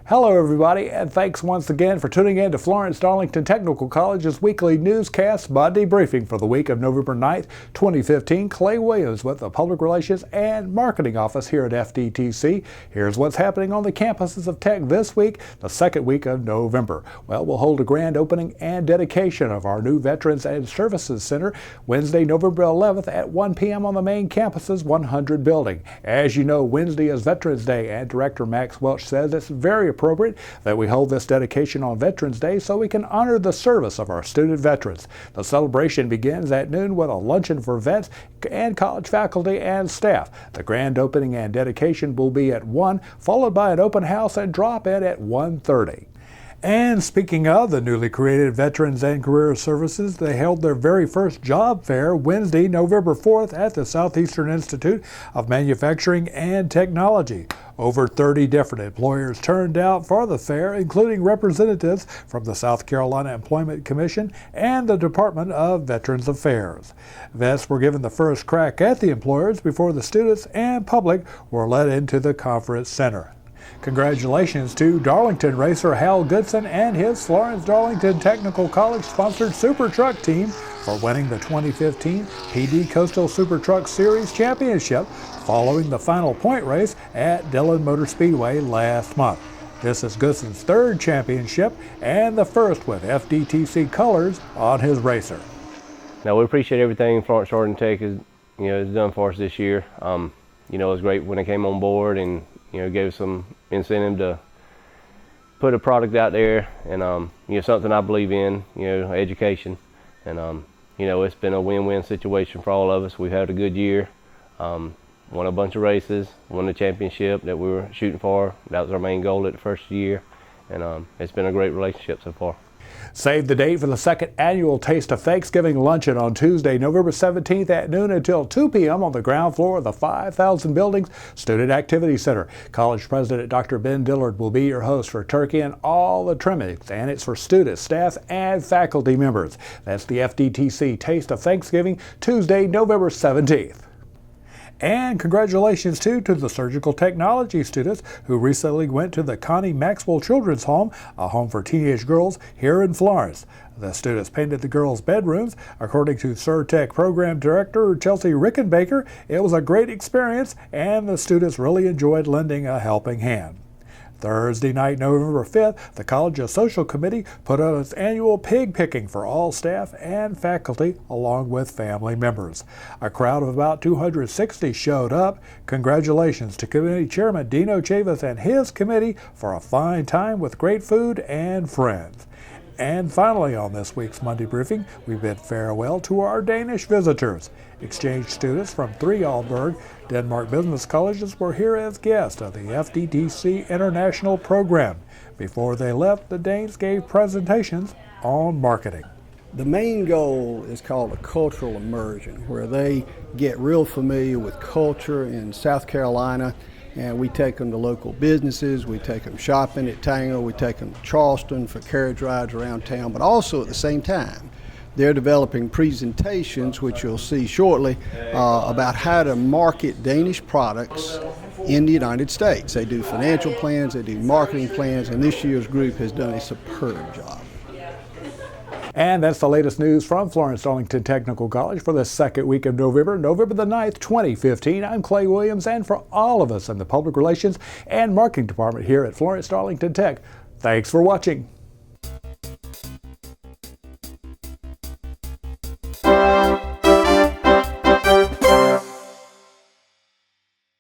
Hello everybody, and thanks once again for tuning in to Florence-Darlington Technical College's weekly newscast Monday briefing for the week of November 9th, 2015. Clay Williams with the Public Relations and Marketing Office here at FDTC. Here's what's happening on the campuses of Tech this week, the second week of November. Well, we'll hold a grand opening and dedication of our new Veterans and Services Center Wednesday, November 11th at 1 p.m. on the main campus's 100 building. As you know, Wednesday is Veterans Day, and Director Max Welch says it's very appropriate that we hold this dedication on Veterans Day so we can honor the service of our student veterans. The celebration begins at noon with a luncheon for vets and college faculty and staff. The grand opening and dedication will be at 1, followed by an open house and drop-in at 1:30. And speaking of the newly created Veterans and Career Services, they held their very first job fair Wednesday, November 4th at the Southeastern Institute of Manufacturing and Technology. Over 30 different employers turned out for the fair, including representatives from the South Carolina Employment Commission and the Department of Veterans Affairs. Vets were given the first crack at the employers before the students and public were led into the conference center. Congratulations to Darlington racer Hal Goodson and his Florence-Darlington Technical College-sponsored Super Truck team for winning the 2015 PD Coastal Super Truck Series Championship following the final point race at Dillon Motor Speedway last month. This is Goodson's third championship and the first with FDTC colors on his racer. Now, we appreciate everything Florence-Darlington Tech has done for us this year. It was great when they came on board and gave us some incentive to put a product out there, and something I believe in, education, and it's been a win-win situation for all of us. We've had a good year, won a bunch of races, won the championship that we were shooting for. That was our main goal at the first year, and it's been a great relationship so far. Save the date for the second annual Taste of Thanksgiving luncheon on Tuesday, November 17th at noon until 2 p.m. on the ground floor of the 5,000 Buildings Student Activity Center. College President Dr. Ben Dillard will be your host for turkey and all the trimmings, and it's for students, staff, and faculty members. That's the FDTC Taste of Thanksgiving, Tuesday, November 17th. And congratulations, too, to the surgical technology students who recently went to the Connie Maxwell Children's Home, a home for teenage girls here in Florence. The students painted the girls' bedrooms. According to SurTech Program Director Chelsea Rickenbaker, it was a great experience and the students really enjoyed lending a helping hand. Thursday night, November 5th, the College's Social Committee put on its annual pig picking for all staff and faculty, along with family members. A crowd of about 260 showed up. Congratulations to Committee Chairman Dino Chavis and his committee for a fine time with great food and friends. And finally, on this week's Monday briefing, we bid farewell to our Danish visitors. Exchange students from 3 Aalborg Denmark business colleges were here as guests of the FDTC International Program. Before they left, the Danes gave presentations on marketing. The main goal is called a cultural immersion, where they get real familiar with culture in South Carolina, and we take them to local businesses, we take them shopping at Tanger, we take them to Charleston for carriage rides around town, but also at the same time, they're developing presentations, which you'll see shortly, about how to market Danish products in the United States. They do financial plans, they do marketing plans, and this year's group has done a superb job. And that's the latest news from Florence-Darlington Technical College for the second week of November, November the 9th, 2015. I'm Clay Williams, and for all of us in the Public Relations and Marketing Department here at Florence-Darlington Tech, thanks for watching.